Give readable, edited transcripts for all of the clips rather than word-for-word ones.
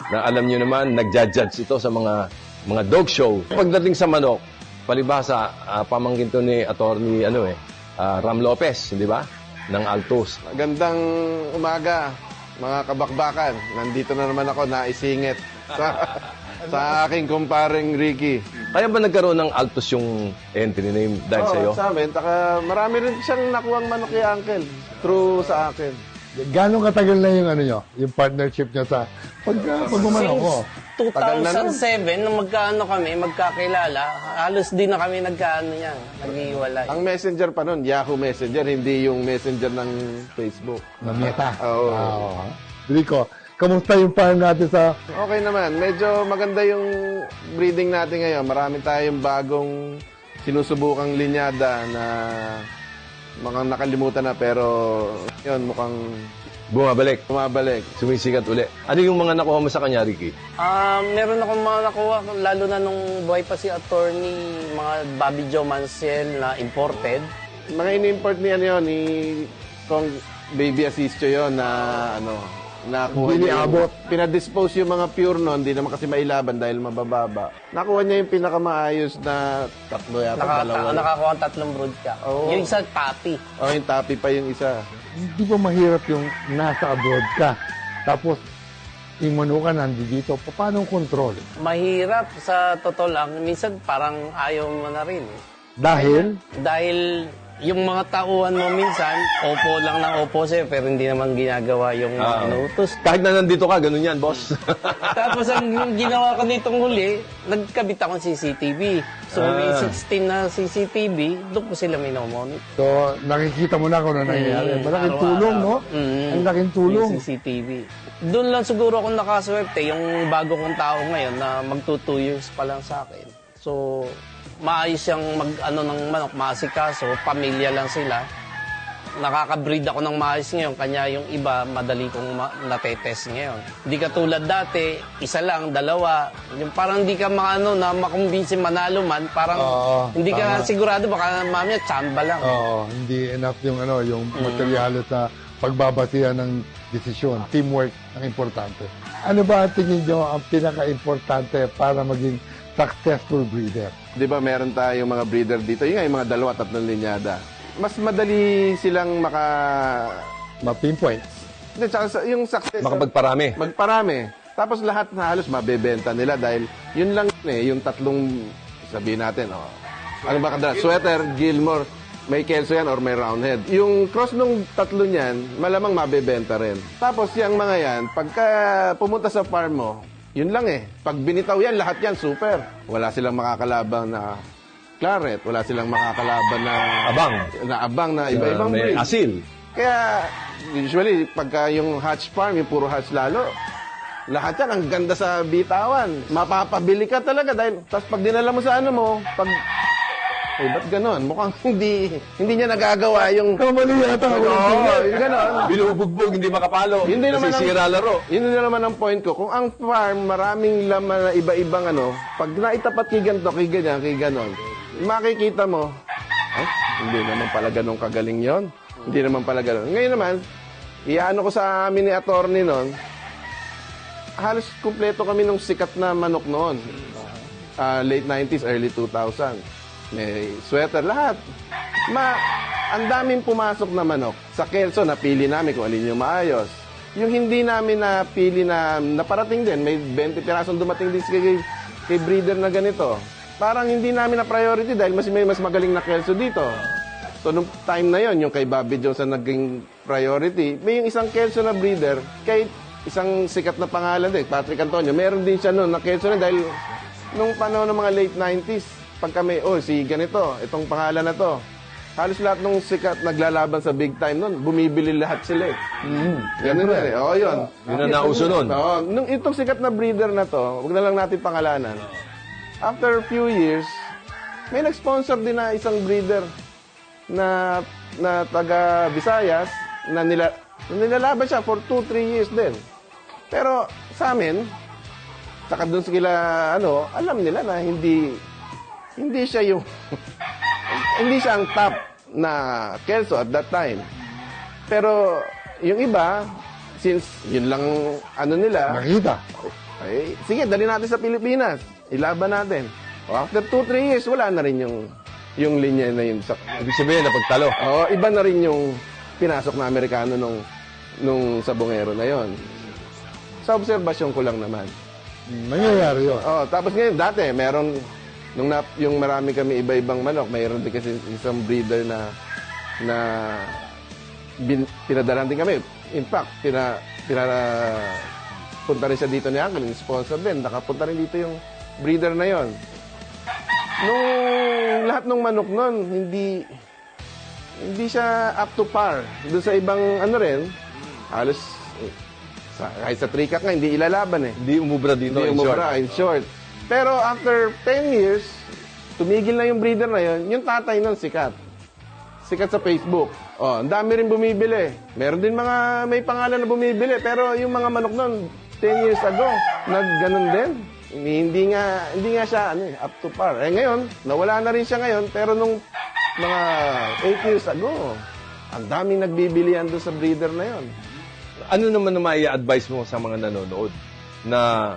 na alam nyo naman, nagja-judge ito sa mga dog show. Pagdating sa manok, palibhasa, pamangkin to ni Attorney Ram Lopez, di ba? Ng Altos. Magandang umaga, mga kabakbakan. Nandito na naman ako, naisingit sa aking kumparing Ricky. Kaya ba nagkaroon ng Altos yung entry name dahil sa'yo? Sa amin. Marami rin siyang nakuhang manok kay Uncle. True sa akin. Gano'ng katagal na yung yung partnership niya sa pagmamanok mo? 2007, nung magkakilala, halos di na kami naghihiwalay. Ang messenger pa nun, Yahoo Messenger, hindi yung messenger ng Facebook. Na Meta? Oo. Rico, kamusta yung farm natin sa... Okay naman. Medyo maganda yung breeding natin ngayon. Marami tayong bagong sinusubukang linyada na mukhang nakalimutan na pero yun, mukhang Bumabalik. sumisikat uli. Ano yung mga nakuha mo sa kanya, Ricky? Meron akong mga nakuha, lalo na nung buhay pa si Attorney, mga Bobby Joe Manciel na imported. Mga in-import ni Kong Baby Asistio yun na nakuha Hindi niya. abot. Pinadispose yung mga pure nun, hindi naman kasi mailaban dahil mabababa. Nakuha niya yung pinakamaayos na tatlo yata, dalawa. Nakakuha ang 3 brood ka. Oo. Yung isa, Papi. Yung tapi pa yung isa. Hindi ba mahirap yung nasa abroad ka? Tapos, yung manuka nandito, paano ang control? Mahirap sa totoo lang. Minsan parang ayaw mo na rin. Dahil? Dahil yung mga tauhan mo minsan, opo lang ng opo sa'yo, pero hindi naman ginagawa yung inuutos. Kahit na nandito ka, ganun yan, boss. Tapos ang ginawa ko nitong huli, nagkabit akong CCTV. So may 16 na CCTV, doon ko sila minomonitor. So, nakikita mo na kung ano nangyayari. Malaking tulong, no? Ang laking tulong. Yung CCTV. Doon lang siguro ako nakaswerte, yung bago kong tao ngayon na magto 2 years pa lang sa akin. So, maayos siyang ng manok, maasikaso, pamilya lang sila. Nakaka-breed ako ng maayos ngayon, kanya yung iba, madali kong natetest ngayon. Hindi katulad dati, isa lang, dalawa. Yung parang hindi ka makumbinsin manalo man, parang hindi ka sigurado, baka mamaya tsamba lang. Oo, hindi enough yung yung materyales sa pagbabasihan ng desisyon. Teamwork ang importante. Ano ba tingin nyo ang pinaka-importante para maging successful breeder? Di ba meron tayong mga breeder dito? Yung mga 2-3 linyada. Mas madali silang Ma-pinpoint. Hindi, tsaka yung success. Magparami. Tapos lahat na halos mabebenta nila dahil yun lang yung 3, sabihin natin. Ano ba kadala? Sweater, Gilmore, may Kelso yan or may Roundhead. Yung cross nung 3 niyan, malamang mabebenta rin. Tapos yung mga yan, pagka pumunta sa farm mo, yun lang Pag binitaw yan, lahat yan, super. Wala silang makakalabang na claret. Wala silang makakalaban na abang na iba-ibang may breed. asil. Kaya, usually, pagka yung hatch farm, yung puro hatch lalo, lahat yan, ang ganda sa bitawan. Mapapabili ka talaga dahil, tapos pag dinala mo sa ba't ganon? Mukhang hindi niya nagagawa yung... Kamali yata. yung ganon. Binubugbog, hindi makapalo. Hindi naman nasisira laro. Yun naman ang point ko. Kung ang farm, maraming laman na iba-ibang pag naitapat kay ganito, kay ganyan, kay ganon, makikita mo, hindi naman pala ganun kagaling yon. Hindi naman pala ganun. Ngayon naman, iyaano ko sa amin ni attorney noon, halos kumpleto kami nung sikat na manok noon. Late 90s, early 2000. May sweater, lahat. Ang daming pumasok na manok. Sa Kelso, napili namin kung alin yung maayos. Yung hindi namin napili na naparating din, may 20 pirasong dumating din kay breeder na ganito. Parang hindi namin na priority dahil may mas magaling na Kelso dito. So, nung time na yon yung kay Bobby Jones na naging priority, may yung isang Kelso na breeder, kay isang sikat na pangalan din, Patrick Antonio, meron din siya noon na Kelso na dahil nung panahon ng mga late 90s, pag kami, si ganito, itong pangalan na to, halos lahat ng sikat naglalaban sa big time noon, bumibili lahat sila Ganun na yun. Yun ang nauso nun. Nung itong sikat na breeder na to, huwag na lang natin pangalanan. After a few years, may nag-sponsor din na isang breeder na taga Visayas na nilalaban siya for 2-3 years din. Pero sa amin, saka doon sila, alam nila na hindi siya yung hindi siya ang top na Kelso at that time. Pero yung iba, since yun lang nila, Nakita. sige, dali natin sa Pilipinas. Ilaban natin. O, after 2-3 years, wala na rin yung linya na yun. Ibig sabihin, napagtalo. Oo, iba na rin yung pinasok na Amerikano nung sabongero na yon. Sa obserbasyon ko lang naman. Mangyayari yun. Oh, tapos ngayon, dati, yung marami kami iba-ibang manok, mayroon din kasi isang breeder na pinadalan din kami. In fact, punta rin siya dito ni Uncle, yung sponsor din. Nakapunta rin dito yung breeder na yon. Lahat ng manok nun, hindi siya up to par. Doon sa ibang rin, halos kahit sa trikak nga, hindi ilalaban eh. Hindi umubra dito, Hindi umubra, in short. Pero after 10 years, tumigil na yung breeder na yun, yung tatay nun sikat. Sikat sa Facebook. Oh, ang dami rin bumibili. Meron din mga may pangalan na bumibili, pero yung mga manok nun, 10 years ago, nagganon din. Hindi nga siya up to par. Ngayon, nawala na rin siya ngayon, pero nung mga 8 years ago, ang daming nagbibilihan doon sa breeder na yon. Ano naman na mai-advise mo sa mga nanonood na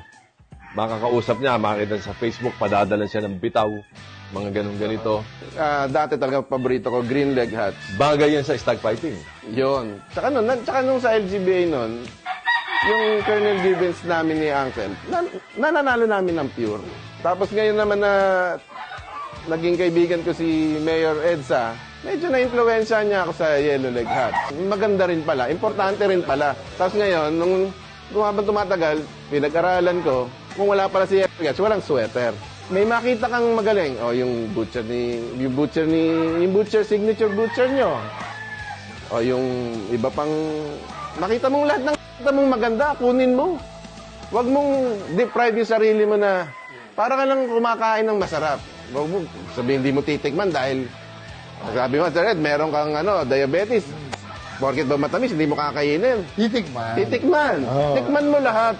makakausap niya, makakita sa Facebook, padadala siya ng bitaw, mga ganun-ganito? Dati talaga paborito ko, green leg hats. Bagay yan sa stag fighting. Yon. Tsaka nung sa LGBA nun, yung Colonel Gibbons namin ni Uncle, nananalo namin ng pure. Tapos ngayon naman na naging kaibigan ko si Mayor Edsa, medyo na-influensya niya ako sa yellow leg hat. Maganda rin pala, importante rin pala. Tapos ngayon, nung habang tumatagal, pinag-aralan ko, kung wala pala si yellow leg hat, walang sweater. May makita kang magaling. O, yung signature butcher nyo. O, yung iba pang, makita mong lahat ng mong maganda, kunin mo. Huwag mong deprive yung sarili mo na para ka lang kumakain ng masarap. Huwag mo sabihin hindi mo titikman dahil sabi mo, Sir Ed, meron kang diabetes. Porket ba matamis, hindi mo kakainin. Titikman. Oh. Tikman mo lahat.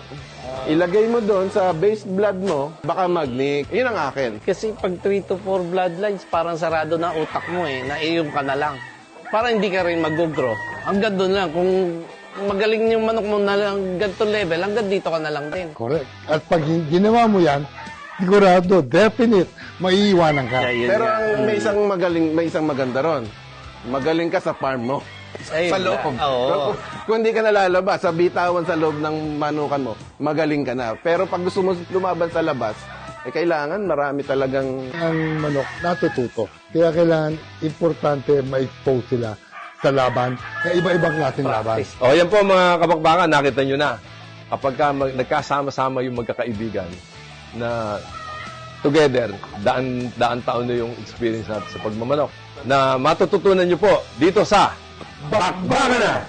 Ilagay mo doon sa base blood mo, baka magnik. Yun ang akin. Kasi pag 3 to 4 bloodlines, parang sarado na utak mo eh. Naiyong ka na lang. Para hindi ka rin mag-grow. Hanggang doon lang. Kung magaling yung manok mo na lang ganito level, hanggang dito ka na lang din. Correct. At pag ginawa mo yan, sigurado, definite, maiiwanan ka. Pero may isang maganda ron. Magaling ka sa farm mo. Sa loob. Oo. Kung hindi ka nalalabas, sa bitawan sa loob ng manukan mo, magaling ka na. Pero pag gusto mo lumaban sa labas, kailangan marami talagang... Ang manok natututo. Kaya kailangan importante ma-expose sila sa laban, na iba-ibang klaseng laban. O, yan po mga kabakbakan, nakita nyo na. Kapag nagkasama-sama yung magkakaibigan na together, daan taon na yung experience natin sa pagmamanok, na matututunan nyo po dito sa Bakbakan Na!